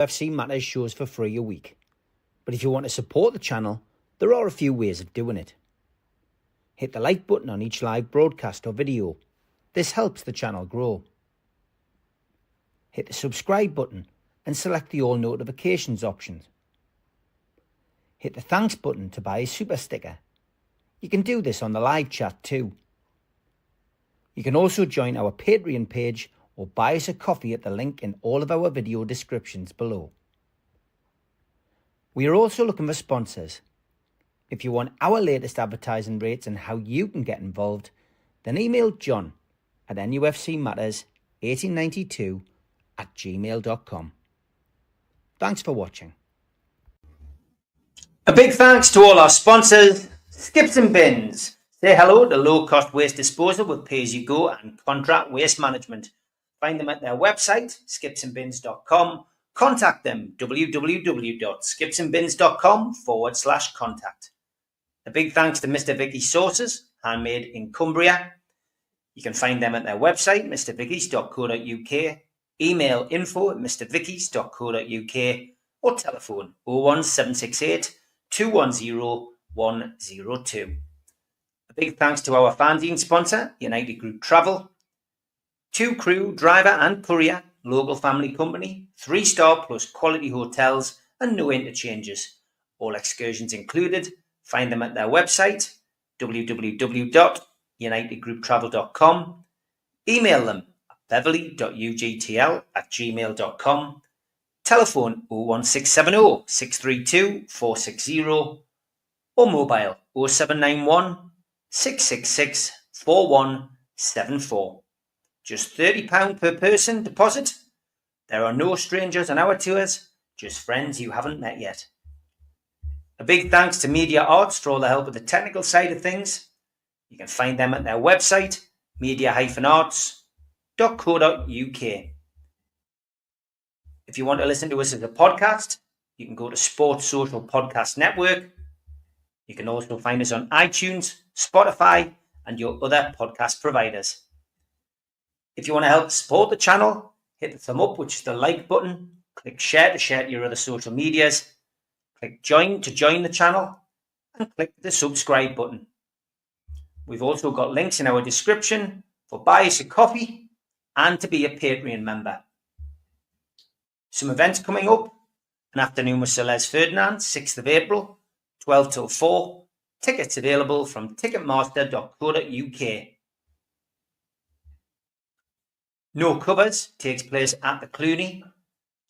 UFC Matters shows for free a week. But if you want to support the channel, there are a few ways of doing it. Hit the like button on each live broadcast or video. This helps the channel grow. Hit the subscribe button and select the all notifications option. Hit the thanks button to buy a super sticker. You can do this on the live chat too. You can also join our Patreon page or buy us a coffee at the link in all of our video descriptions below. We are also looking for sponsors. If you want our latest advertising rates and how you can get involved, then email John at nufcmatters1892@gmail.com. Thanks for watching. A big thanks to all our sponsors, Skips and Bins. Say hello to low-cost waste disposal with pay-as-you-go and contract waste management. Find them at their website, skipsandbins.com. Contact them, www.skipsandbins.com/contact. A big thanks to Mr. Vicky's Sauces, handmade in Cumbria. You can find them at their website, mrvickies.co.uk, email info@mrvickies.co.uk, or telephone 01768 210 102. A big thanks to our fanzine sponsor, United Group Travel. 2 crew, driver and courier, local family company, 3-star plus quality hotels and no interchanges. All excursions included. Find them at their website, www.unitedgrouptravel.com. Email them at beverly.ugtl@gmail.com. Telephone 01670 632 460 or mobile 0791 666 4174. Just £30 per person deposit. There are no strangers on our tours, just friends you haven't met yet. A big thanks to Media Arts for all the help with the technical side of things. You can find them at their website, media-arts.co.uk. If you want to listen to us as a podcast, you can go to Sports Social Podcast Network. You can also find us on iTunes, Spotify, and your other podcast providers. If you want to help support the channel, hit the thumb up, which is the like button. Click share to share to your other social medias. Click join to join the channel. And click the subscribe button. We've also got links in our description for buy us a coffee and to be a Patreon member. Some events coming up. An afternoon with Sir Les Ferdinand, 6th of April, 12 till 4. Tickets available from ticketmaster.co.uk. No Covers takes place at the Clooney,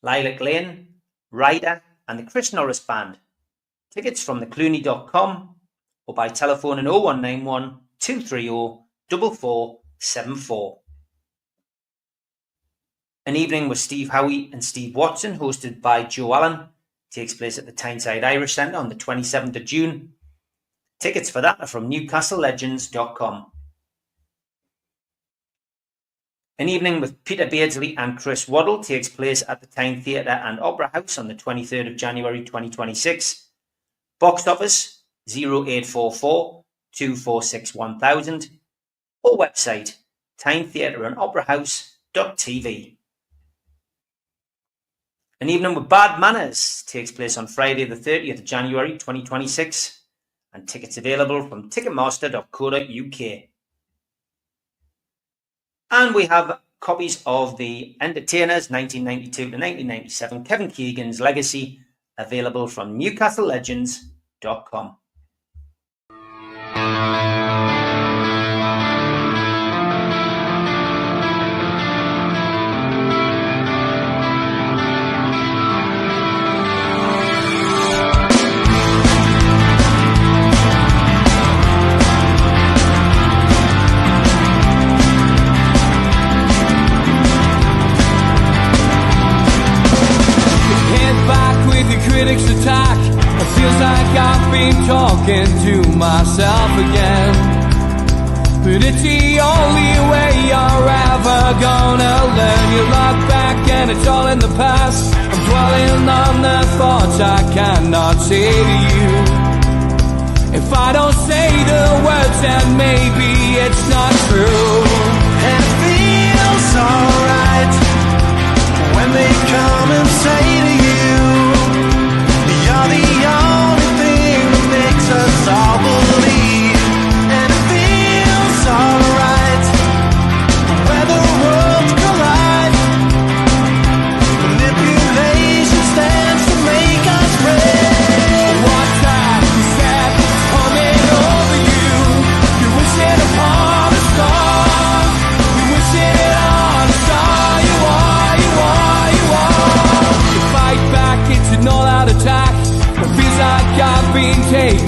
Lilac Lane, Ryder and the Chris Norris Band. Tickets from theclooney.com or by telephone in 0191 230 4474. An evening with Steve Howie and Steve Watson, hosted by Joe Allen, takes place at the Tyneside Irish Centre on the 27th of June. Tickets for that are from newcastlelegends.com. An evening with Peter Beardsley and Chris Waddle takes place at the Tyne Theatre and Opera House on the 23rd of January 2026. Box office 0844 246 1000 or website tynetheatreandoperahouse.tv. An evening with Bad Manners takes place on Friday the 30th of January 2026 and tickets available from ticketmaster.co.uk. And we have copies of The Entertainers 1992 to 1997, Kevin Keegan's Legacy, available from newcastlelegends.com. Critics attack. It feels like I've been talking to myself again. But it's the only way you're ever gonna learn. You look back and it's all in the past. I'm dwelling on the thoughts I cannot say to you. If I don't say the words, then maybe it's not true. And it feels alright when they come and say to you,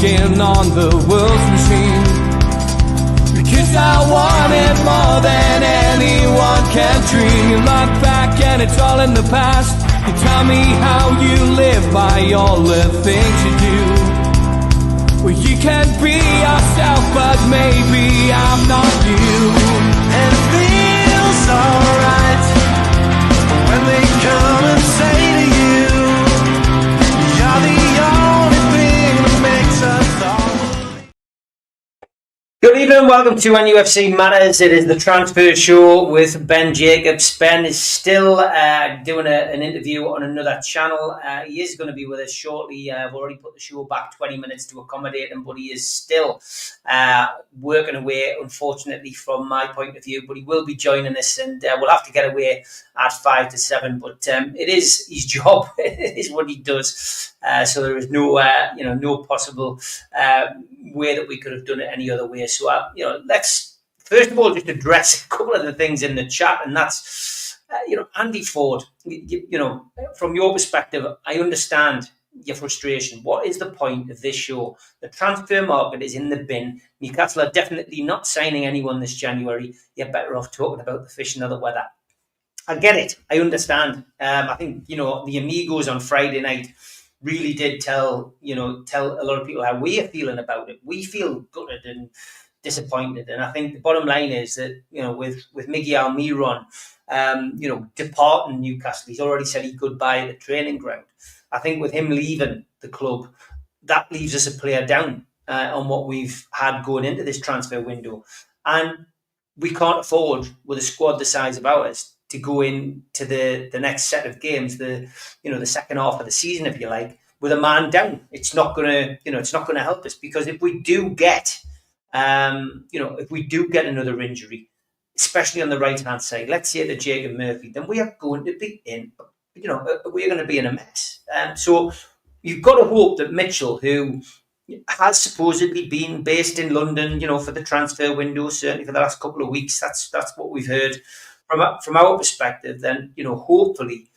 walking on the world's machine. Because I want it more than anyone can dream. You look back and it's all in the past. You tell me how you live by all the things you do. Well, you can be yourself, but maybe I'm not you. And it feels alright when they come and say to you, you're the only thing that makes us all. Good evening, welcome to NUFC Matters. It is the transfer show with Ben Jacobs. Ben is still doing an interview on another channel. He is going to be with us shortly. I've already put the show back 20 minutes to accommodate him, but he is still working away, unfortunately, from my point of view. But he will be joining us, and we'll have to get away at 5 to 7. But it is his job. It is what he does. So there is no, no possible way that we could have done it any other way. So, let's first of all just address a couple of the things in the chat, and that's, Andy Ford. From your perspective, I understand your frustration. What is the point of this show? The transfer market is in the bin. Newcastle are definitely not signing anyone this January. You're better off talking about the fish and other weather. I get it. I understand. I think, the Amigos on Friday night really did tell a lot of people how we are feeling about it. We feel gutted and disappointed. And I think the bottom line is that, with Miguel Almiron, departing Newcastle, he's already said he could buy at the training ground. I think with him leaving the club, that leaves us a player down on what we've had going into this transfer window. And we can't afford, with a squad the size of ours, to go into the next set of games, the second half of the season, if you like, with a man down. It's not gonna help us, because if we do get another injury, especially on the right hand side, let's say to Jacob Murphy, then we are going to be in a mess. So you've got to hope that Mitchell, who has supposedly been based in London, for the transfer window, certainly for the last couple of weeks, that's what we've heard. From our perspective, then, hopefully,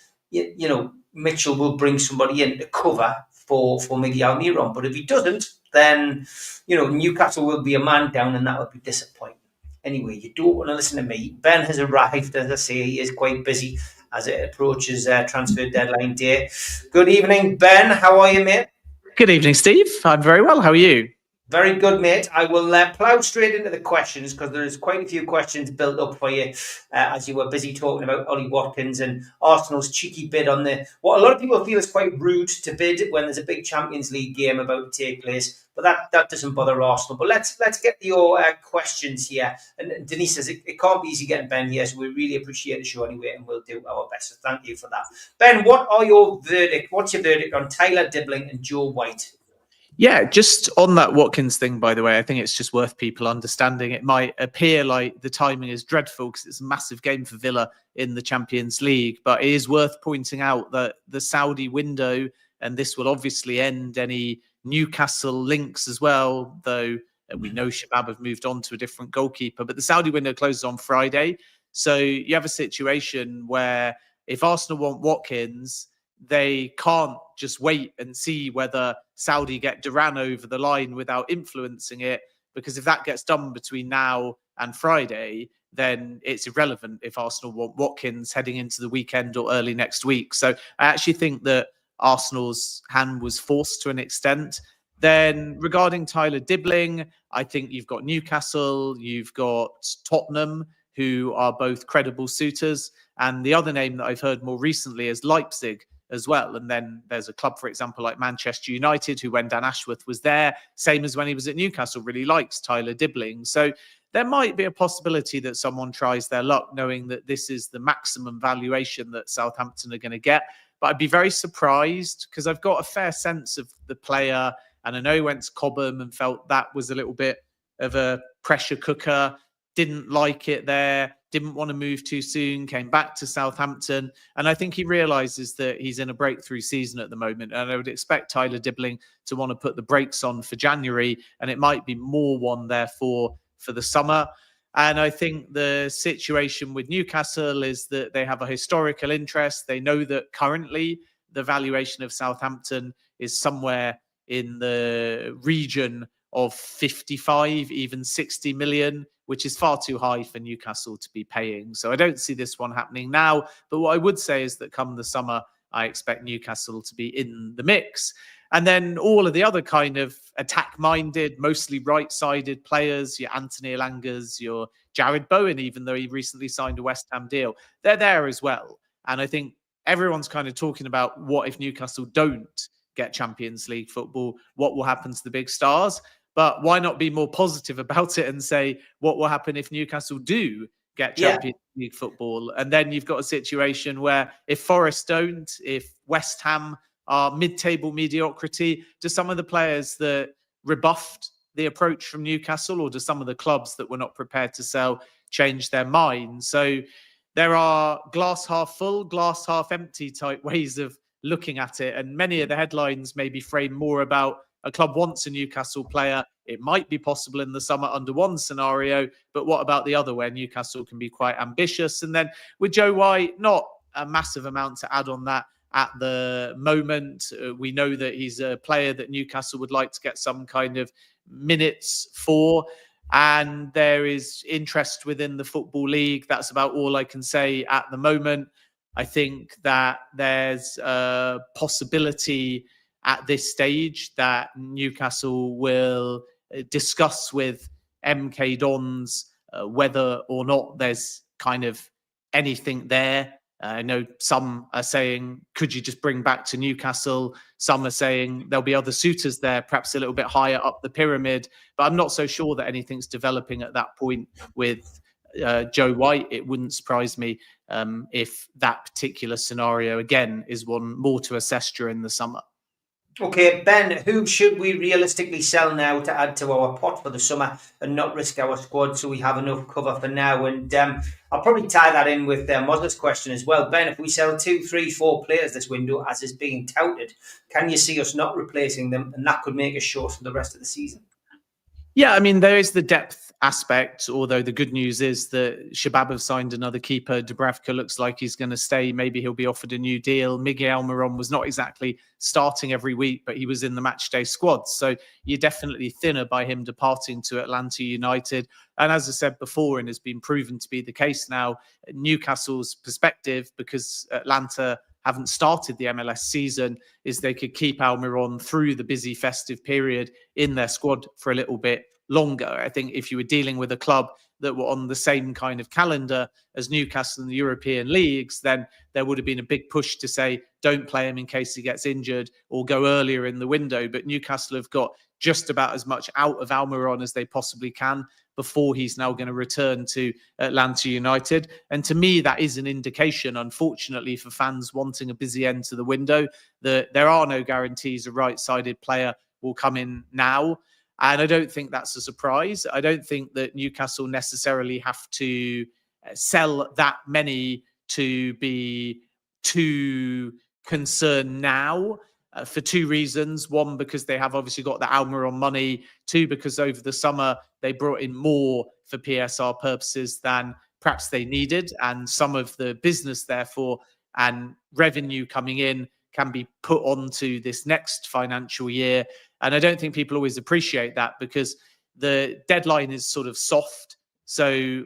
Mitchell will bring somebody in to cover for Miguel Almiron. But if he doesn't, then, Newcastle will be a man down, and that would be disappointing. Anyway, you don't want to listen to me. Ben has arrived. As I say, he is quite busy as it approaches transfer deadline day. Good evening, Ben. How are you, mate? Good evening, Steve. I'm very well. How are you? Very good, mate. I will plough straight into the questions, because there's quite a few questions built up for you as you were busy talking about Ollie Watkins and Arsenal's cheeky bid on what a lot of people feel is quite rude to bid when there's a big Champions League game about to take place. But that doesn't bother Arsenal. But let's get your questions here. And Denise says it can't be easy getting Ben here, so we really appreciate the show anyway, and we'll do our best. So thank you for that. Ben, what's your verdict on Tyler Dibbling and Joe White? Yeah, just on that Watkins thing, by the way, I think it's just worth people understanding. It might appear like the timing is dreadful because it's a massive game for Villa in the Champions League, but it is worth pointing out that the Saudi window, and this will obviously end any Newcastle links as well, though we know Shabab have moved on to a different goalkeeper, but the Saudi window closes on Friday. So you have a situation where if Arsenal want Watkins, they can't just wait and see whether Saudi get Duran over the line without influencing it, because if that gets done between now and Friday, then it's irrelevant if Arsenal want Watkins heading into the weekend or early next week. So I actually think that Arsenal's hand was forced to an extent. Then regarding Tyler Dibbling, I think you've got Newcastle, you've got Tottenham, who are both credible suitors. And the other name that I've heard more recently is Leipzig as well. And then there's a club, for example, like Manchester United, who when Dan Ashworth was there, same as when he was at Newcastle, really likes Tyler Dibbling. So there might be a possibility that someone tries their luck, knowing that this is the maximum valuation that Southampton are going to get. But I'd be very surprised, because I've got a fair sense of the player, and I know he went to Cobham and felt that was a little bit of a pressure cooker, didn't like it there, didn't want to move too soon, came back to Southampton. And I think he realises that he's in a breakthrough season at the moment. And I would expect Tyler Dibbling to want to put the brakes on for January. And it might be more one, therefore, for the summer. And I think the situation with Newcastle is that they have a historical interest. They know that currently the valuation of Southampton is somewhere in the region of 55, even 60 million, which is far too high for Newcastle to be paying. So I don't see this one happening now. But what I would say is that come the summer, I expect Newcastle to be in the mix. And then all of the other kind of attack-minded, mostly right-sided players, your Anthony Elangas, your Jared Bowen, even though he recently signed a West Ham deal, they're there as well. And I think everyone's kind of talking about what if Newcastle don't get Champions League football, what will happen to the big stars? But why not be more positive about it and say what will happen if Newcastle do get Champions League football? And then you've got a situation where if Forest don't, if West Ham are mid-table mediocrity, do some of the players that rebuffed the approach from Newcastle, or do some of the clubs that were not prepared to sell change their mind? So there are glass half full, glass half empty type ways of looking at it. And many of the headlines maybe frame more about a club wants a Newcastle player. It might be possible in the summer under one scenario, but what about the other where Newcastle can be quite ambitious? And then with Joe White, not a massive amount to add on that at the moment. We know that he's a player that Newcastle would like to get some kind of minutes for, and there is interest within the Football League. That's about all I can say at the moment. I think that there's a possibility at this stage that Newcastle will discuss with MK Dons whether or not there's kind of anything there. I know some are saying, could you just bring back to Newcastle? Some are saying there'll be other suitors there, perhaps a little bit higher up the pyramid. But I'm not so sure that anything's developing at that point with Joe White. It wouldn't surprise me if that particular scenario, again, is one more to assess during the summer. Okay, Ben, who should we realistically sell now to add to our pot for the summer and not risk our squad so we have enough cover for now? And I'll probably tie that in with Moz's question as well. Ben, if we sell 2, 3, 4 players this window, as is being touted, can you see us not replacing them? And that could make us short for the rest of the season. Yeah, I mean, there is the depth aspect, although the good news is that Shabab have signed another keeper. Dubravka looks like he's going to stay. Maybe he'll be offered a new deal. Miguel Almiron was not exactly starting every week, but he was in the matchday squad. So you're definitely thinner by him departing to Atlanta United. And as I said before, and has been proven to be the case now, Newcastle's perspective, because Atlanta haven't started the MLS season, is they could keep Almiron through the busy festive period in their squad for a little bit longer. I think if you were dealing with a club that were on the same kind of calendar as Newcastle in the European leagues, then there would have been a big push to say, don't play him in case he gets injured or go earlier in the window. But Newcastle have got just about as much out of Almiron as they possibly can before he's now going to return to Atlanta United. And to me, that is an indication, unfortunately, for fans wanting a busy end to the window, that there are no guarantees a right-sided player will come in now. And I don't think that's a surprise. I don't think that Newcastle necessarily have to sell that many to be too concerned now. For 2 reasons. 1, because they have obviously got the Almiron money. 2, because over the summer they brought in more for PSR purposes than perhaps they needed. And some of the business, therefore, and revenue coming in can be put onto this next financial year. And I don't think people always appreciate that, because the deadline is sort of soft. So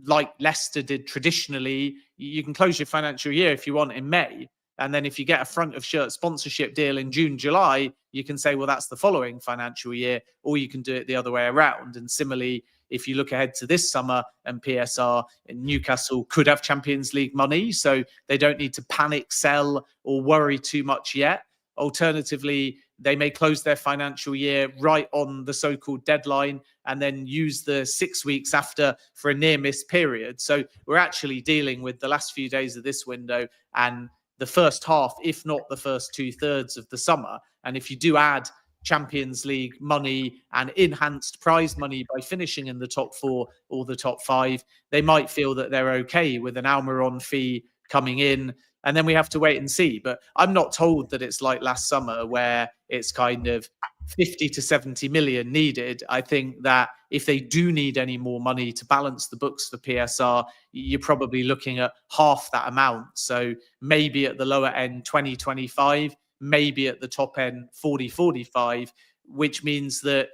like Leicester did traditionally, you can close your financial year if you want in May. And then if you get a front of shirt sponsorship deal in June, July, you can say, well, that's the following financial year, or you can do it the other way around. And similarly, if you look ahead to this summer and PSR, Newcastle could have Champions League money, so they don't need to panic sell or worry too much yet. Alternatively, they may close their financial year right on the so-called deadline and then use the 6 weeks after for a near-miss period. So we're actually dealing with the last few days of this window and the first half, if not the first 2/3 of the summer. And if you do add Champions League money and enhanced prize money by finishing in the top 4 or the top 5, they might feel that they're okay with an Almiron fee coming in. And then we have to wait and see. But I'm not told that it's like last summer where it's kind of 50 to 70 million needed. I think that if they do need any more money to balance the books for PSR, you're probably looking at half that amount. So maybe at the lower end, 20, 25. maybe at the top end 40, 45, which means that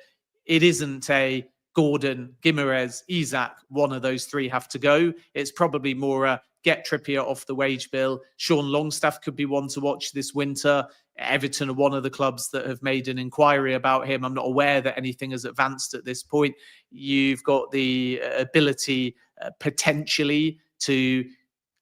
it isn't a Gordon, Guimaraes, Isak, one of those three have to go. It's probably more a get Trippier off the wage bill. Sean Longstaff could be one to watch this winter. Everton are one of the clubs that have made an inquiry about him. I'm not aware that anything has advanced at this point. You've got the ability potentially to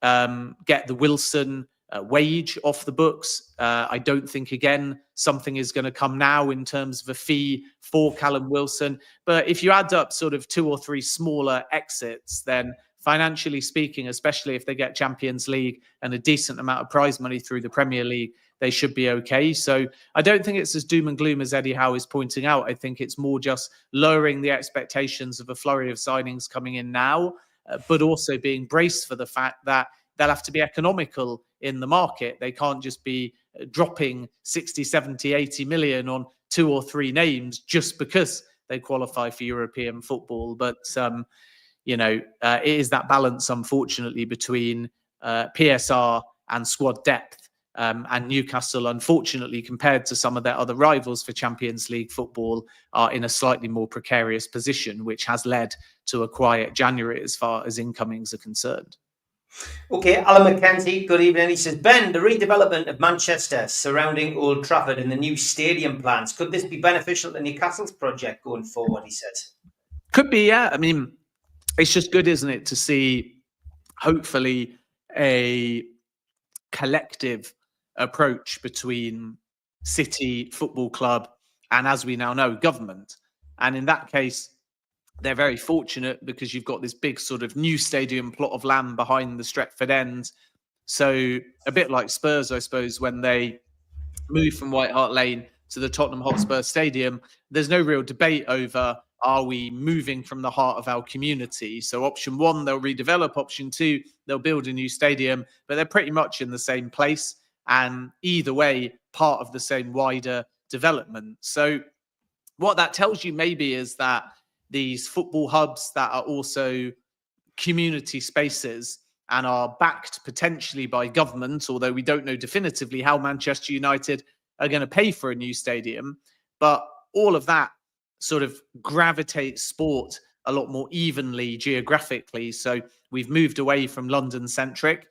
get the Wilson wage off the books. I don't think, again, something is going to come now in terms of a fee for Callum Wilson. But if you add up sort of 2 or 3 smaller exits, then financially speaking, especially if they get Champions League and a decent amount of prize money through the Premier League, they should be okay. So I don't think it's as doom and gloom as Eddie Howe is pointing out. I think it's more just lowering the expectations of a flurry of signings coming in now, but also being braced for the fact that they'll have to be economical in the market. They can't just be dropping 60, 70, 80 million on 2 or 3 names just because they qualify for European football. But, it is that balance, unfortunately, between PSR and squad depth. And Newcastle, unfortunately, compared to some of their other rivals for Champions League football, are in a slightly more precarious position, which has led to a quiet January as far as incomings are concerned. Okay, Alan McKenzie, good evening. He says, Ben, the redevelopment of Manchester surrounding Old Trafford and the new stadium plans, could this be beneficial to Newcastle's project going forward, he says? Could be, yeah. I mean, it's just good, isn't it, to see, hopefully, a collective approach between City Football Club and, as we now know, government. And in that case, they're very fortunate because you've got this big sort of new stadium plot of land behind the Stretford end. So a bit like Spurs, I suppose, when they moved from White Hart Lane to the Tottenham Hotspur Stadium, there's no real debate over, are we moving from the heart of our community? So option 1, they'll redevelop. Option 2, they'll build a new stadium, but they're pretty much in the same place. And either way, part of the same wider development. So what that tells you maybe is that these football hubs that are also community spaces and are backed potentially by government, although we don't know definitively how Manchester United are going to pay for a new stadium. But all of that sort of gravitates sport a lot more evenly geographically. So we've moved away from London-centric.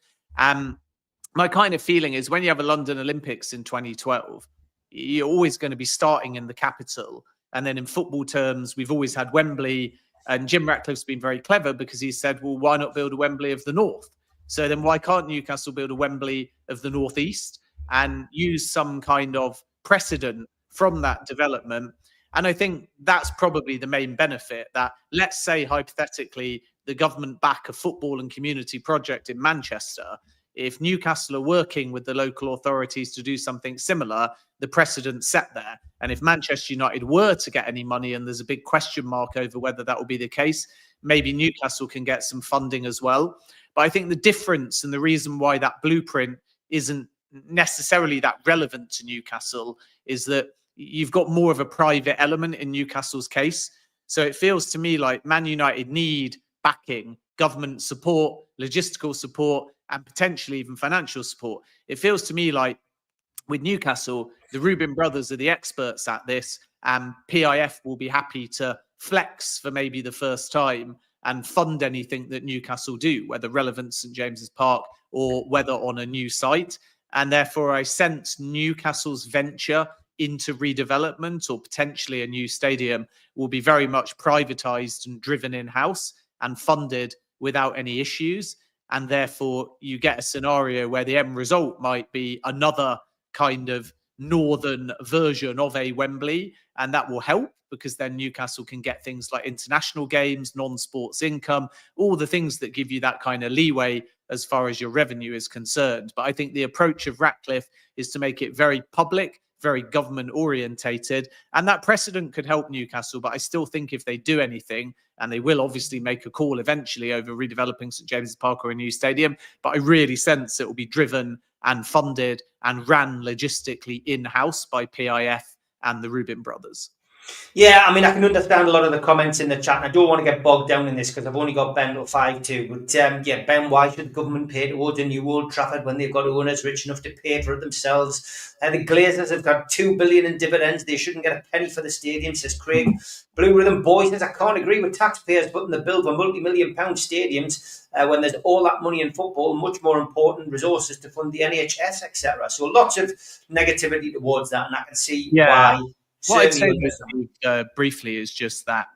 My kind of feeling is when you have a London Olympics in 2012, you're always going to be starting in the capital. And then in football terms, we've always had Wembley. And Jim Ratcliffe's been very clever because he said, well, why not build a Wembley of the North? So then why can't Newcastle build a Wembley of the Northeast and use some kind of precedent from that development? And I think that's probably the main benefit, that let's say hypothetically the government back a football and community project in Manchester. If Newcastle are working with the local authorities to do something similar, the precedent's set there. And if Manchester United were to get any money, and there's a big question mark over whether that will be the case, maybe Newcastle can get some funding as well. But I think the difference and the reason why that blueprint isn't necessarily that relevant to Newcastle is that you've got more of a private element in Newcastle's case. So it feels to me like Man United need backing, government support, logistical support, and potentially even financial support. It feels to me like with Newcastle, the Rubin brothers are the experts at this, and PIF will be happy to flex for maybe the first time and fund anything that Newcastle do, whether relevant St James's Park or whether on a new site. And therefore, I sense Newcastle's venture into redevelopment or potentially a new stadium will be very much privatized and driven in-house and funded without any issues. And therefore, you get a scenario where the end result might be another kind of northern version of a Wembley. And that will help because then Newcastle can get things like international games, non-sports income, all the things that give you that kind of leeway as far as your revenue is concerned. But I think the approach of Ratcliffe is to make it very public, very government orientated, and that precedent could help Newcastle. But I still think if they do anything, and they will obviously make a call eventually over redeveloping St James's Park or a new stadium, but I really sense it will be driven and funded and ran logistically in-house by PIF and the Rubin brothers. Yeah, I mean, I can understand a lot of the comments in the chat, and I don't want to get bogged down in this because I've only got Ben till 5 to. But yeah, Ben, why should the government pay towards a new Old Trafford when they've got owners rich enough to pay for it themselves? The Glazers have got $2 billion in dividends. They shouldn't get a penny for the stadium, says Craig. Blue Rhythm Boy says, I can't agree with taxpayers putting the bill for multi-million-pound stadiums when there's all that money in football, much more important resources to fund the NHS, etc. So lots of negativity towards that, and I can see why. What I'd say briefly is just that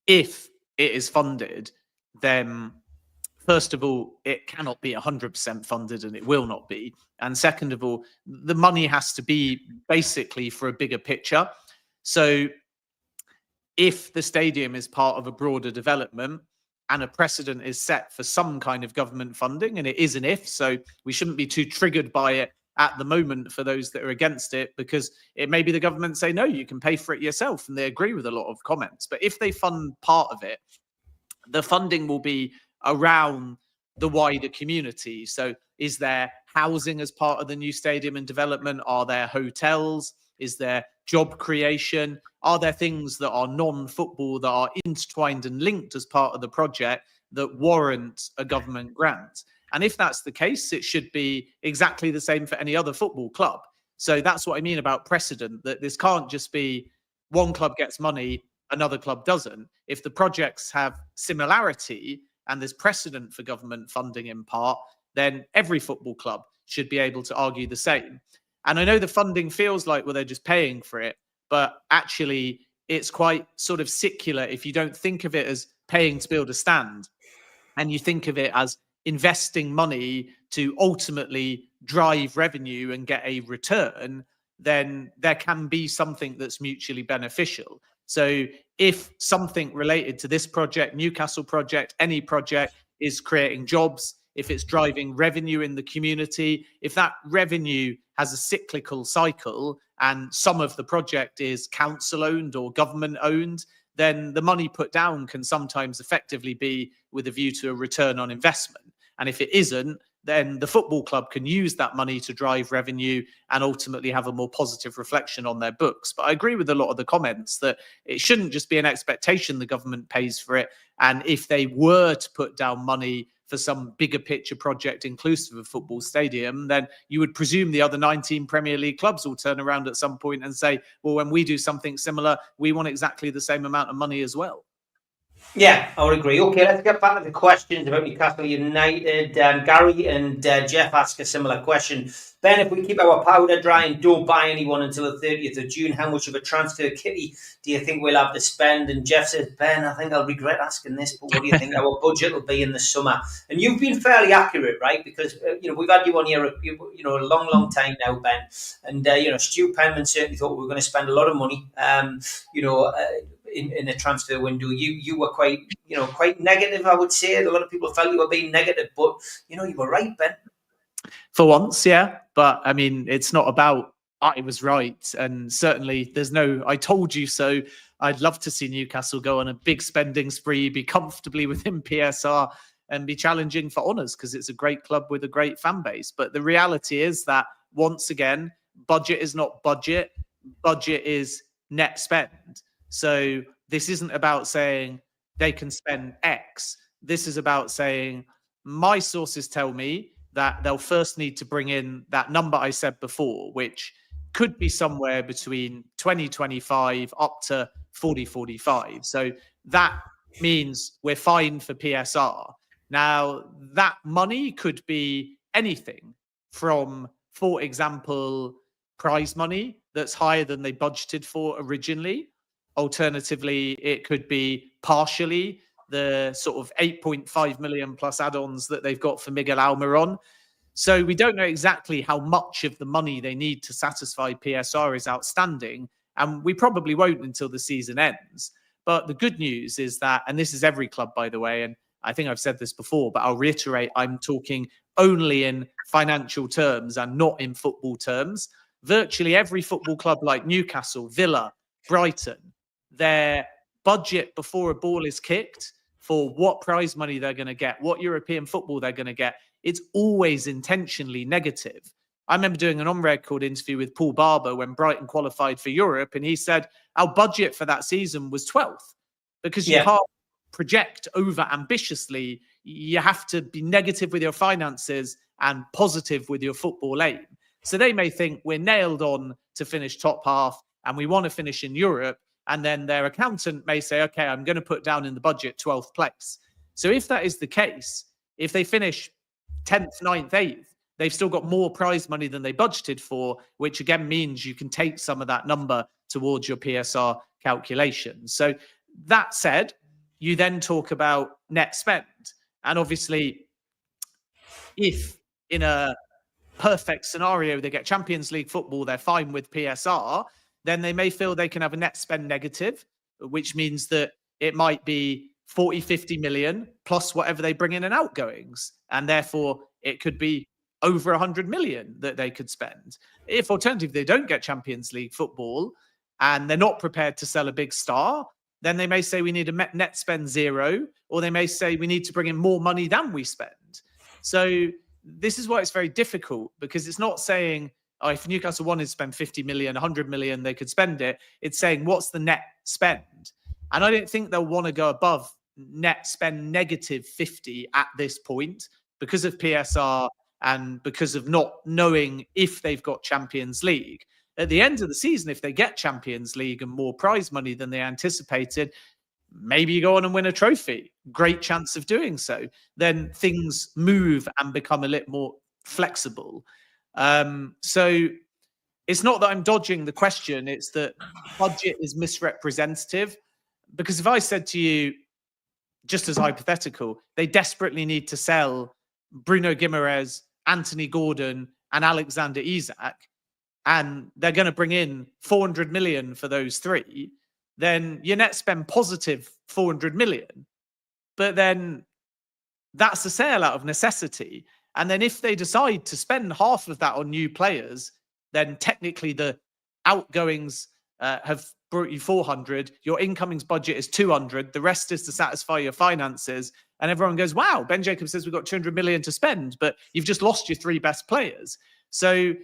if it is funded, then first of all, it cannot be 100% funded, and it will not be. And second of all, the money has to be basically for a bigger picture. So if the stadium is part of a broader development and a precedent is set for some kind of government funding, and it is an if, so we shouldn't be too triggered by it at the moment for those that are against it, because it may be the government say, no, you can pay for it yourself, and they agree with a lot of comments. But if they fund part of it, the funding will be around the wider community. So is there housing as part of the new stadium and development? Are there hotels? Is there job creation? Are there things that are non-football that are intertwined and linked as part of the project that warrant a government grant? And if that's the case, it should be exactly the same for any other football club. So that's what I mean about precedent, that this can't just be one club gets money, another club doesn't. If the projects have similarity and there's precedent for government funding in part, then every football club should be able to argue the same. And I know the funding feels like, well, they're just paying for it, but actually it's quite sort of secular if you don't think of it as paying to build a stand, and you think of it as investing money to ultimately drive revenue and get a return, then there can be something that's mutually beneficial. So if something related to this project, Newcastle project, any project is creating jobs, if it's driving revenue in the community, if that revenue has a cyclical cycle and some of the project is council owned or government owned, then the money put down can sometimes effectively be with a view to a return on investment. And if it isn't, then the football club can use that money to drive revenue and ultimately have a more positive reflection on their books. But I agree with a lot of the comments that it shouldn't just be an expectation the government pays for it. And if they were to put down money for some bigger picture project inclusive of football stadium, then you would presume the other 19 Premier League clubs will turn around at some point and say, well, when we do something similar, we want exactly the same amount of money as well. Yeah, I would agree. Okay, let's get back to the questions about Newcastle United. Gary and Jeff ask a similar question. Ben, if we keep our powder dry and don't buy anyone until the 30th of June, how much of a transfer kitty do you think we'll have to spend? And Jeff says, Ben, I think I'll regret asking this, but what do you think our budget will be in the summer? And you've been fairly accurate, right? Because, we've had you on here, a long, long time now, Ben. And, Stu Penman certainly thought we were going to spend a lot of money, in a transfer window. You were quite negative, I would say. A lot of people felt you were being negative, but you were right, Ben. For once, yeah. But I mean, it's not about I was right. And certainly there's no I told you so. I'd love to see Newcastle go on a big spending spree, be comfortably within PSR and be challenging for honours, because it's a great club with a great fan base. But the reality is that, once again, budget is not budget. Budget is net spend. So this isn't about saying they can spend X. This is about saying, my sources tell me that they'll first need to bring in that number I said before, which could be somewhere between 20-25 up to 40-45. So that means we're fine for PSR. Now, that money could be anything from, for example, prize money that's higher than they budgeted for originally. Alternatively, it could be partially the sort of 8.5 million plus add-ons that they've got for Miguel Almiron. So we don't know exactly how much of the money they need to satisfy PSR is outstanding, and we probably won't until the season ends. But the good news is that, and this is every club, by the way, and I think I've said this before, but I'll reiterate, I'm talking only in financial terms and not in football terms. Virtually every football club like Newcastle, Villa, Brighton, their budget before a ball is kicked for what prize money they're going to get, what European football they're going to get, it's always intentionally negative. I remember doing an on-record interview with Paul Barber when Brighton qualified for Europe, and he said our budget for that season was 12th because you can't project over ambitiously. You have to be negative with your finances and positive with your football aim. So they may think we're nailed on to finish top half and we want to finish in Europe. And then their accountant may say, okay, I'm going to put down in the budget 12th place. So if that is the case, if they finish 10th, 9th, 8th, they've still got more prize money than they budgeted for, which again means you can take some of that number towards your PSR calculation. So that said, you then talk about net spend. And obviously, if in a perfect scenario they get Champions League football, they're fine with PSR, then they may feel they can have a net spend negative, which means that it might be 40, 50 million plus whatever they bring in outgoings. And therefore, it could be over 100 million that they could spend. If alternatively they don't get Champions League football and they're not prepared to sell a big star, then they may say we need a net spend 0, or they may say we need to bring in more money than we spend. So this is why it's very difficult, because it's not saying, oh, if Newcastle wanted to spend 50 million, 100 million, they could spend it. It's saying, what's the net spend? And I don't think they'll want to go above net spend negative 50 at this point because of PSR and because of not knowing if they've got Champions League. At the end of the season, if they get Champions League and more prize money than they anticipated, maybe you go on and win a trophy. Great chance of doing so. Then things move and become a little more flexible. So it's not that I'm dodging the question. It's that budget is misrepresentative. Because if I said to you, just as hypothetical, they desperately need to sell Bruno Guimaraes, Anthony Gordon, and Alexander Isak, and they're going to bring in 400 million for those three, then your net spend positive 400 million. But then that's a sale out of necessity. And then if they decide to spend half of that on new players, then technically the outgoings have brought you 400, your incomings budget is 200, the rest is to satisfy your finances. And everyone goes, wow, Ben Jacobs says we've got 200 million to spend, but you've just lost your 3 best players. So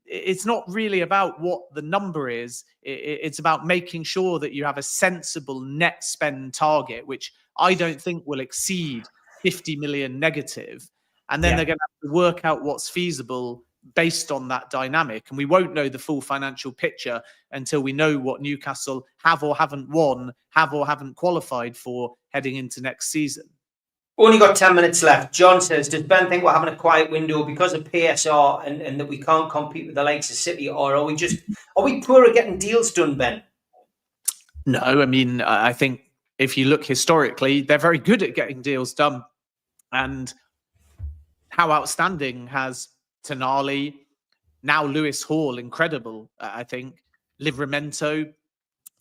it's not really about what the number is. It's about making sure that you have a sensible net spend target, which I don't think will exceed 50 million negative. And then they're going to have to work out what's feasible based on that dynamic. And we won't know the full financial picture until we know what Newcastle have or haven't won, have or haven't qualified for heading into next season. Only got 10 minutes left. John says, does Ben think we're having a quiet window because of PSR and that we can't compete with the likes of City? Or are we poor at getting deals done, Ben? No, I mean, I think if you look historically, they're very good at getting deals done. And how outstanding has Tonali, now Lewis Hall, incredible, I think. Livramento,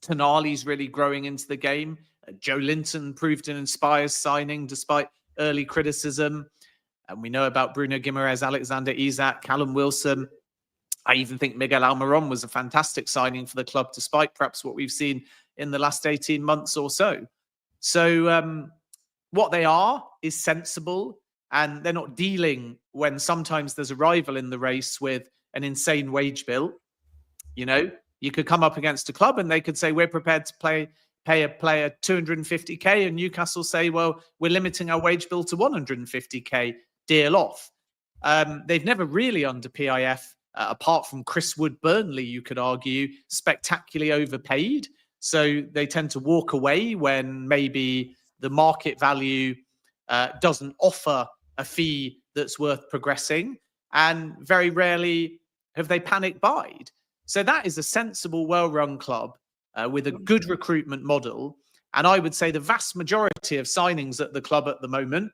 Tonali's really growing into the game. Joe Linton proved an inspired signing despite early criticism. And we know about Bruno Guimaraes, Alexander Isak, Callum Wilson. I even think Miguel Almiron was a fantastic signing for the club, despite perhaps what we've seen in the last 18 months or so. So what they are is sensible, and they're not dealing when sometimes there's a rival in the race with an insane wage bill. You know, you could come up against a club and they could say, we're prepared to pay a player 250k, and Newcastle say, well, we're limiting our wage bill to 150k, deal off. They've never really under PIF, apart from Chris Wood Burnley, you could argue, spectacularly overpaid. So they tend to walk away when maybe the market value doesn't offer a fee that's worth progressing. And very rarely have they panic buyed. So that is a sensible, well-run club with a good recruitment model. And I would say the vast majority of signings at the club at the moment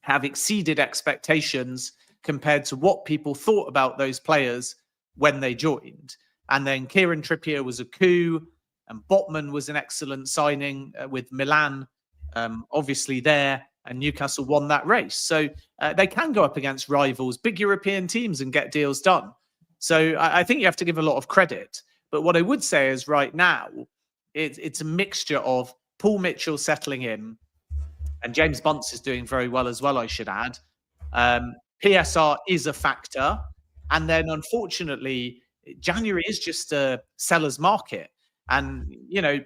have exceeded expectations compared to what people thought about those players when they joined. And then Kieran Trippier was a coup, and Botman was an excellent signing with Milan, obviously there, and Newcastle won that race. So they can go up against rivals, big European teams, and get deals done. So I think you have to give a lot of credit. But what I would say is right now, it's a mixture of Paul Mitchell settling in, and James Bunce is doing very well as well, I should add. PSR is a factor. And then, unfortunately, January is just a seller's market. And, you know,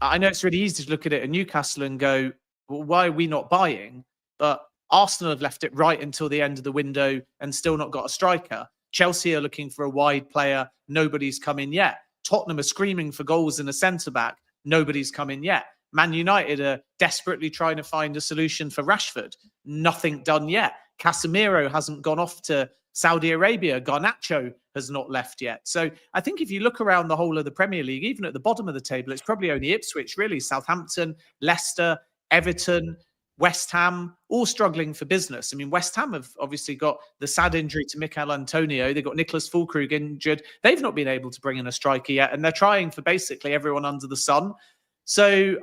I know it's really easy to look at it in Newcastle and go, well, why are we not buying? But Arsenal have left it right until the end of the window and still not got a striker. Chelsea are looking for a wide player. Nobody's come in yet. Tottenham are screaming for goals and a centre-back. Nobody's come in yet. Man United are desperately trying to find a solution for Rashford. Nothing done yet. Casemiro hasn't gone off to Saudi Arabia. Garnacho has not left yet. So I think if you look around the whole of the Premier League, even at the bottom of the table, it's probably only Ipswich, really. Southampton, Leicester, Everton, West Ham, all struggling for business. I mean, West Ham have obviously got the sad injury to Mikel Antonio. They've got Nicholas Füllkrug injured. They've not been able to bring in a striker yet, and they're trying for basically everyone under the sun. So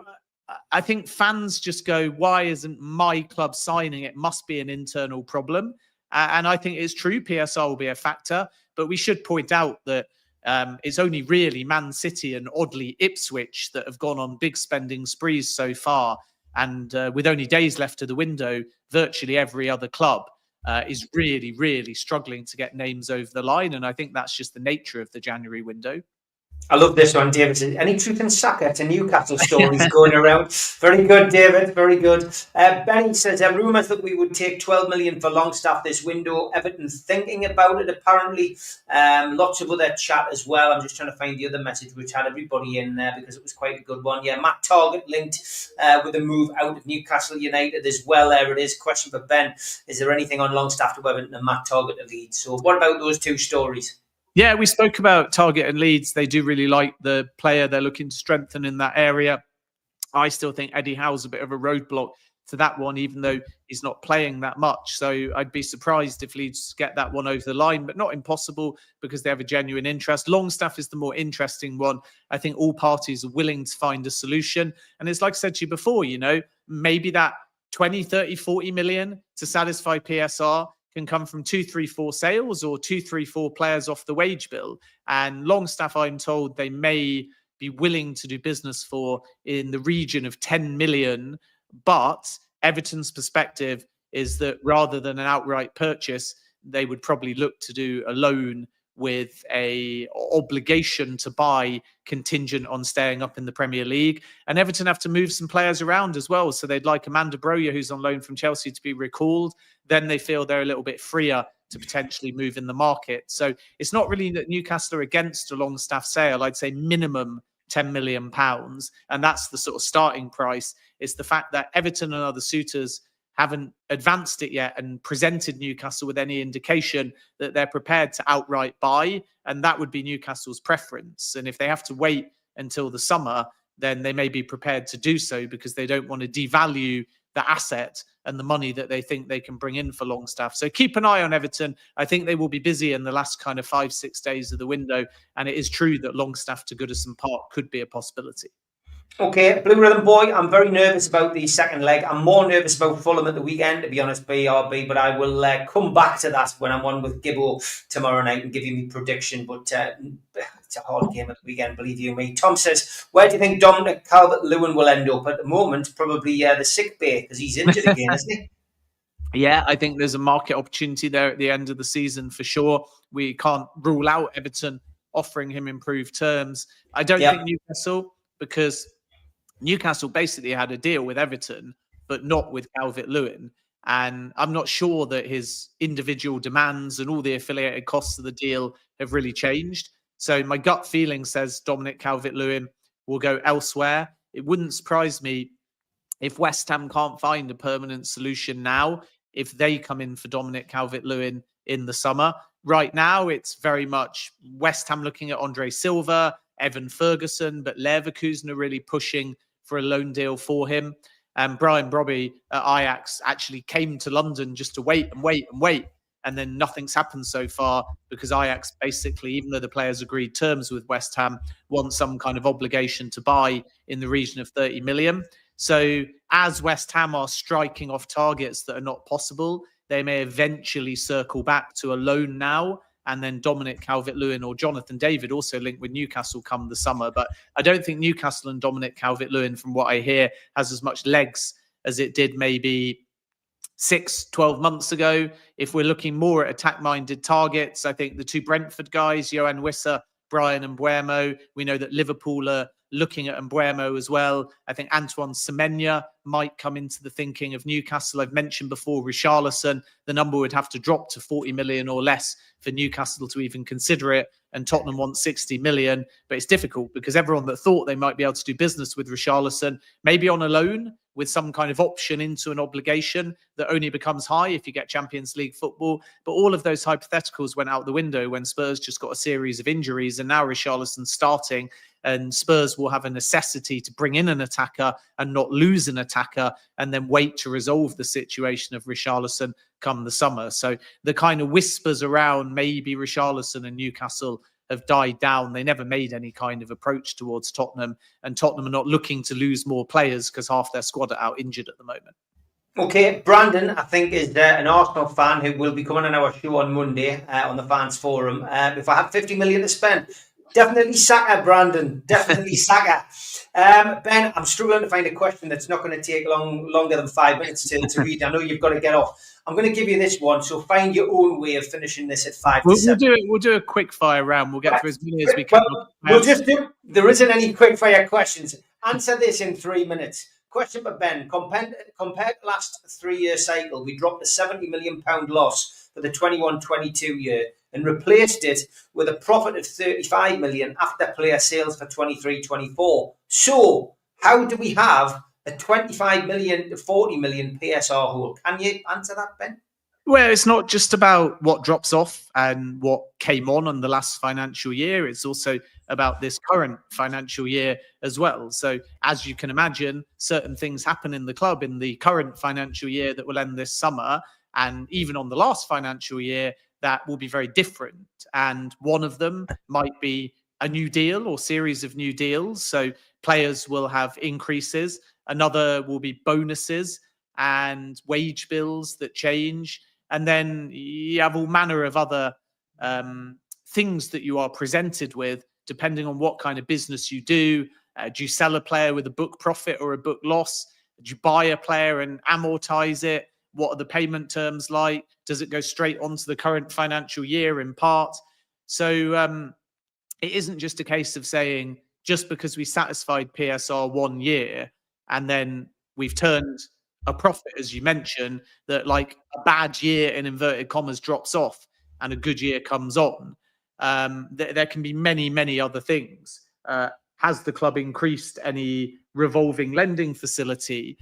I think fans just go, why isn't my club signing? It must be an internal problem. And I think it's true, PSR will be a factor. But we should point out that it's only really Man City and oddly Ipswich that have gone on big spending sprees so far. And with only days left of the window, virtually every other club is really, really struggling to get names over the line. And I think that's just the nature of the January window. I love this one, David. Any truth in Saka to Newcastle stories going around? Very good, David. Very good. Benny says, rumours that we would take 12 million for Longstaff this window. Everton thinking about it, apparently. Lots of other chat as well. I'm just trying to find the other message which had everybody in there because it was quite a good one. Yeah, Matt Target linked with a move out of Newcastle United as well. There it is. Question for Ben. Is there anything on Longstaff to Everton and Matt Target to Leeds? So what about those two stories? Yeah, we spoke about Target and Leeds. They do really like the player. They're looking to strengthen in that area. I still think Eddie Howe's a bit of a roadblock to that one, even though he's not playing that much. So I'd be surprised if Leeds get that one over the line, but not impossible because they have a genuine interest. Longstaff is the more interesting one. I think all parties are willing to find a solution. And it's like I said to you before, you know, maybe that 20, 30, 40 million to satisfy PSR can come from 2, 3, 4 sales or 2, 3, 4 players off the wage bill. And Longstaff, I'm told, they may be willing to do business for in the region of 10 million. But Everton's perspective is that rather than an outright purchase, they would probably look to do a loan with a obligation to buy contingent on staying up in the Premier League. And Everton have to move some players around as well. So they'd like Amanda Broja, who's on loan from Chelsea, to be recalled. Then they feel they're a little bit freer to potentially move in the market. So it's not really that Newcastle are against a Longstaff sale. I'd say minimum £10 million. And that's the sort of starting price. It's the fact that Everton and other suitors haven't advanced it yet and presented Newcastle with any indication that they're prepared to outright buy. And that would be Newcastle's preference. And if they have to wait until the summer, then they may be prepared to do so because they don't want to devalue the asset and the money that they think they can bring in for Longstaff. So keep an eye on Everton. I think they will be busy in the last kind of 5-6 days of the window. And it is true that Longstaff to Goodison Park could be a possibility. Okay, Blue Rhythm Boy, I'm very nervous about the second leg. I'm more nervous about Fulham at the weekend, to be honest, BRB, but I will come back to that when I'm on with Gibbo tomorrow night and give you my prediction. But it's a hard game at the weekend, believe you me. Tom says, where do you think Dominic CalvertLewin will end up? At the moment, probably the sick bay, because he's injured again, isn't he? Yeah, I think there's a market opportunity there at the end of the season for sure. We can't rule out Everton offering him improved terms. I don't think Newcastle, because Newcastle basically had a deal with Everton, but not with CalvertLewin. And I'm not sure that his individual demands and all the affiliated costs of the deal have really changed. So my gut feeling says Dominic CalvertLewin will go elsewhere. It wouldn't surprise me if West Ham can't find a permanent solution now, if they come in for Dominic CalvertLewin in the summer. Right now, it's very much West Ham looking at Andre Silva, Evan Ferguson, but Leverkusen are really pushing for a loan deal for him. And Brian Brobby at Ajax actually came to London just to wait. And then nothing's happened so far because Ajax basically, even though the players agreed terms with West Ham, want some kind of obligation to buy in the region of 30 million. So as West Ham are striking off targets that are not possible, they may eventually circle back to a loan now. And then Dominic CalvertLewin or Jonathan David also linked with Newcastle come the summer. But I don't think Newcastle and Dominic CalvertLewin, from what I hear, has as much legs as it did maybe 6-12 months ago. If we're looking more at attack-minded targets, I think the two Brentford guys, Yohan Wissa, Brian Mbeumo, we know that Liverpool are looking at Mbeumo as well. I think Antoine Semenyo might come into the thinking of Newcastle. I've mentioned before Richarlison. The number would have to drop to 40 million or less for Newcastle to even consider it. And Tottenham wants 60 million. But it's difficult because everyone that thought they might be able to do business with Richarlison, maybe on a loan with some kind of option into an obligation that only becomes high if you get Champions League football. But all of those hypotheticals went out the window when Spurs just got a series of injuries, and now Richarlison's starting, and Spurs will have a necessity to bring in an attacker and not lose an attacker and then wait to resolve the situation of Richarlison come the summer. So the kind of whispers around maybe Richarlison and Newcastle have died down. They never made any kind of approach towards Tottenham, and Tottenham are not looking to lose more players because half their squad are out injured at the moment. Okay, Brandon, I think, is an Arsenal fan who will be coming on our show on Monday on the Fans Forum. If I had 50 million to spend, definitely Saka, Brandon. Definitely Saka. Ben, I'm struggling to find a question that's not going to take longer than 5 minutes to read. I know you've got to get off. I'm going to give you this one, so find your own way of finishing this at 5 to 7. We'll do a quick fire round. We'll get through as many as we can. We'll just do. There isn't any quick fire questions. Answer this in 3 minutes. Question for Ben. Compared to last 3-year cycle, we dropped a £70 million loss for the 21-22 year and replaced it with a profit of 35 million after player sales for 23-24. So how do we have a 25 million to 40 million PSR hole? Can you answer that, Ben? Well, it's not just about what drops off and what came on the last financial year. It's also about this current financial year as well. So as you can imagine, certain things happen in the club in the current financial year that will end this summer. And even on the last financial year, that will be very different. And one of them might be a new deal or series of new deals. So players will have increases. Another will be bonuses and wage bills that change. And then you have all manner of other things that you are presented with, depending on what kind of business you do. Do you sell a player with a book profit or a book loss? Do you buy a player and amortize it? What are the payment terms like? Does it go straight onto the current financial year in part? So it isn't just a case of saying, just because we satisfied PSR 1 year and then we've turned a profit, as you mentioned, that like a bad year in inverted commas drops off and a good year comes on. There can be many, many other things. Has the club increased any revolving lending facility?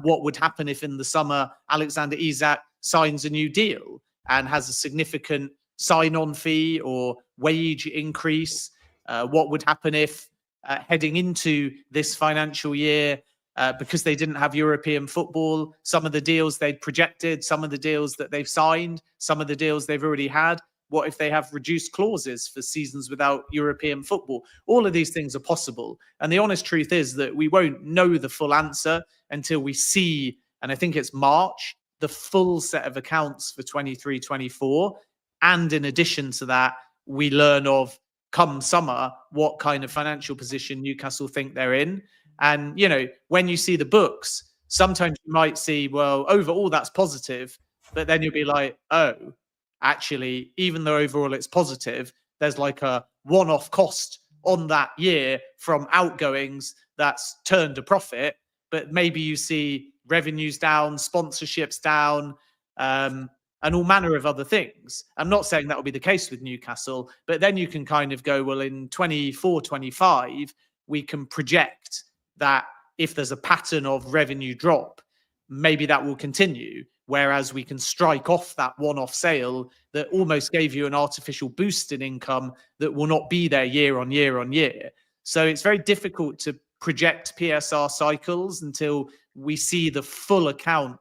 What would happen if in the summer Alexander Isak signs a new deal and has a significant sign-on fee or wage increase? What would happen if heading into this financial year, because they didn't have European football, some of the deals they'd projected, some of the deals that they've signed, some of the deals they've already had, what if they have reduced clauses for seasons without European football? All of these things are possible. And the honest truth is that we won't know the full answer until we see, and I think it's March, the full set of accounts for 23-24. And in addition to that, we learn of, come summer, what kind of financial position Newcastle think they're in. And, you know, when you see the books, sometimes you might see, well, overall that's positive, but then you'll be like, oh, actually, even though overall it's positive, there's like a one-off cost on that year from outgoings that's turned a profit. But maybe you see revenues down, sponsorships down, and all manner of other things. I'm not saying that will be the case with Newcastle, but then you can kind of go, well, in 24-25, we can project that if there's a pattern of revenue drop, maybe that will continue. Whereas we can strike off that one-off sale that almost gave you an artificial boost in income that will not be there year on year on year. So it's very difficult to project PSR cycles until we see the full account,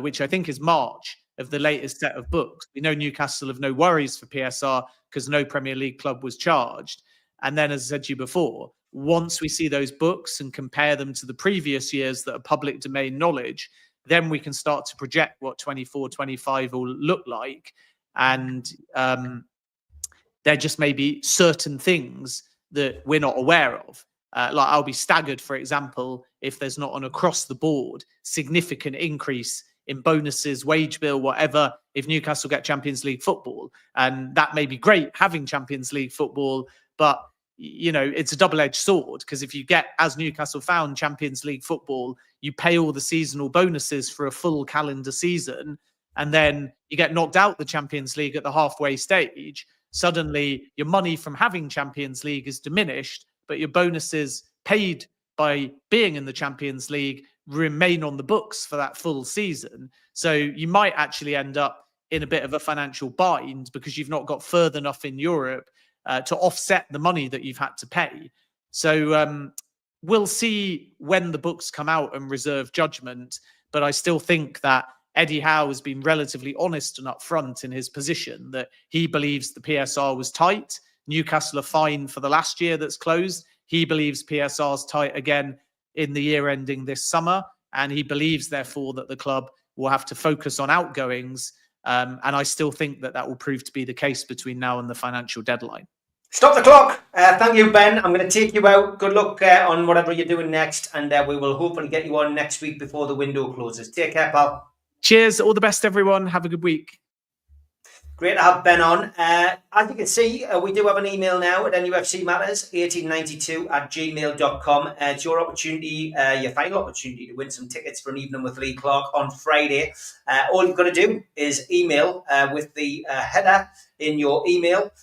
which I think is March, of the latest set of books. We know Newcastle have no worries for PSR because no Premier League club was charged. And then, as I said to you before, once we see those books and compare them to the previous years that are public domain knowledge, then we can start to project what 24-25 will look like. And there just may be certain things that we're not aware of. Like I'll be staggered, for example, if there's not an across the board significant increase in bonuses, wage bill, whatever, if Newcastle get Champions League football. And that may be great having Champions League football, but it's a double-edged sword, because if you get, as Newcastle found, Champions League football, you pay all the seasonal bonuses for a full calendar season, and then you get knocked out the Champions League at the halfway stage. Suddenly, your money from having Champions League is diminished, but your bonuses paid by being in the Champions League remain on the books for that full season. So you might actually end up in a bit of a financial bind because you've not got further enough in Europe to offset the money that you've had to pay. So we'll see when the books come out and reserve judgment. But I still think that Eddie Howe has been relatively honest and upfront in his position that he believes the PSR was tight. Newcastle are fine for the last year that's closed. He believes PSR's tight again in the year ending this summer. And he believes, therefore, that the club will have to focus on outgoings. And I still think that will prove to be the case between now and the financial deadline. Stop the clock. Thank you, Ben. I'm going to take you out. Good luck on whatever you're doing next. And we will hopefully get you on next week before the window closes. Take care, pal. Cheers. All the best, everyone. Have a good week. Great to have Ben on. As you can see, we do have an email now at nufcmatterspodcast1892@gmail.com. It's your opportunity, your final opportunity to win some tickets for an evening with Lee Clark on Friday. All you've got to do is email with the header in your email,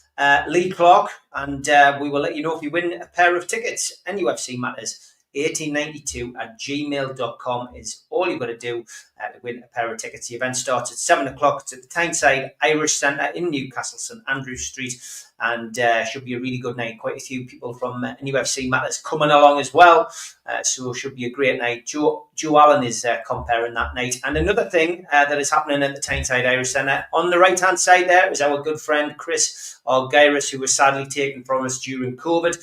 Lee Clark, and we will let you know if you win a pair of tickets. NUFC Matters 1892@gmail.com is all you've got to do to win a pair of tickets. The event starts at 7 o'clock. It's at the Tyneside Irish Centre in Newcastle, St Andrew Street, and should be a really good night. Quite a few people from NUFC Matters coming along as well, so it should be a great night. Joe Allen is comparing that night. And another thing that is happening at the Tyneside Irish Centre, on the right-hand side there is our good friend Chris Argyris, who was sadly taken from us during COVID.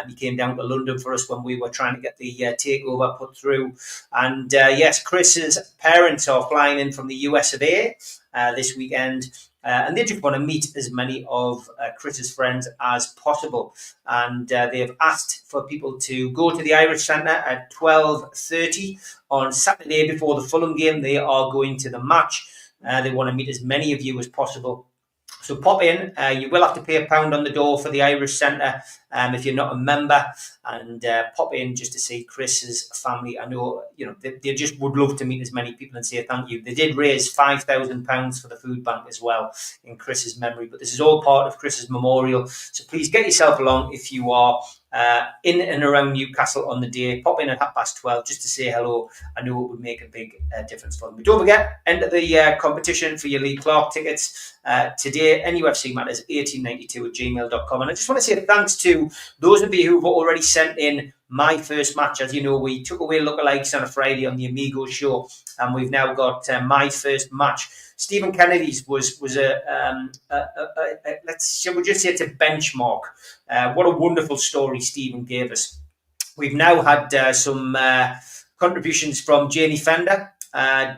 He came down to London for us when we were trying to get the takeover put through. And yes, Chris's parents are flying in from the US of A this weekend. And they just want to meet as many of Chris's friends as possible. And they have asked for people to go to the Irish Centre at 12:30 on Saturday before the Fulham game. They are going to the match. They want to meet as many of you as possible. So pop in. You will have to pay £1 on the door for the Irish Centre if you're not a member, and pop in just to see Chris's family. I know they just would love to meet as many people and say thank you. They did raise £5,000 for the food bank as well in Chris's memory, but this is all part of Chris's memorial. So please get yourself along if you are in and around Newcastle on the day. Pop in at 12:30 just to say hello. I know it would make a big difference for them. But don't forget, enter the competition for your Lee Clark tickets today. NUFC Matters 1892@gmail.com. And I just want to say thanks to those of you who've already sent in my first match. As you know, we took away lookalikes on a Friday on the Amigo show, and we've now got my first match. Stephen Kennedy's was shall we just say it's a benchmark. What a wonderful story Stephen gave us. We've now had some contributions from Jamie Fender.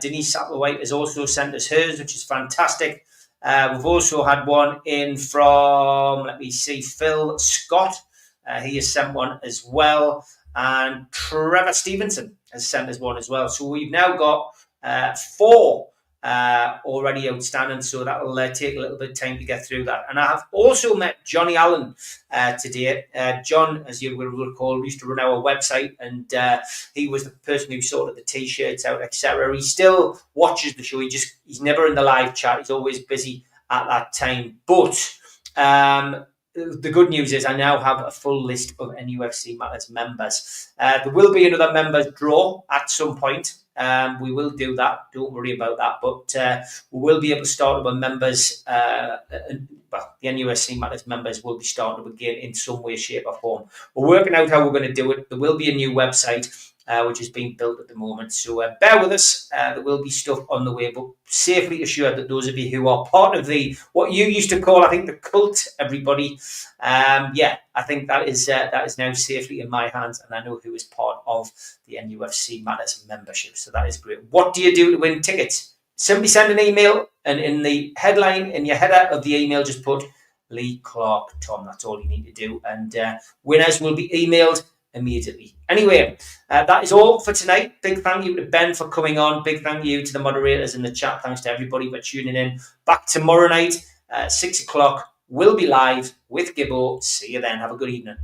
Denise Applewhite has also sent us hers, which is fantastic. We've also had one in from, Phil Scott. He has sent one as well. And Trevor Stevenson has sent us one as well. So we've now got 4 already outstanding, so that'll take a little bit of time to get through that. And I have also met Johnny Allen today. John, as you will recall, used to run our website, and he was the person who sorted the t-shirts out, etc. He still watches the show. He's never in the live chat. He's always busy at that time. But the good news is I now have a full list of NUFC Matters members. There will be another members draw at some point. We will do that. Don't worry about that. But we will be able to start with members. The NUFC Matters members will be starting up again in some way, shape or form. We're working out how we're going to do it. There will be a new website which is being built at the moment. So bear with us. There will be stuff on the way, but safely assured that those of you who are part of what you used to call, I think, the cult, everybody, I think that is now safely in my hands, and I know who is part of the NUFC Matters membership. So that is great. What do you do to win tickets? Simply send an email, and in the headline, in your header of the email, just put Lee Clark Tom. That's all you need to do, and winners will be emailed immediately. Anyway, that is all for tonight. Big thank you to Ben for coming on. Big thank you to the moderators in the chat. Thanks to everybody for tuning in. Back tomorrow night, 6 o'clock. We'll be live with Gibbo. See you then. Have a good evening.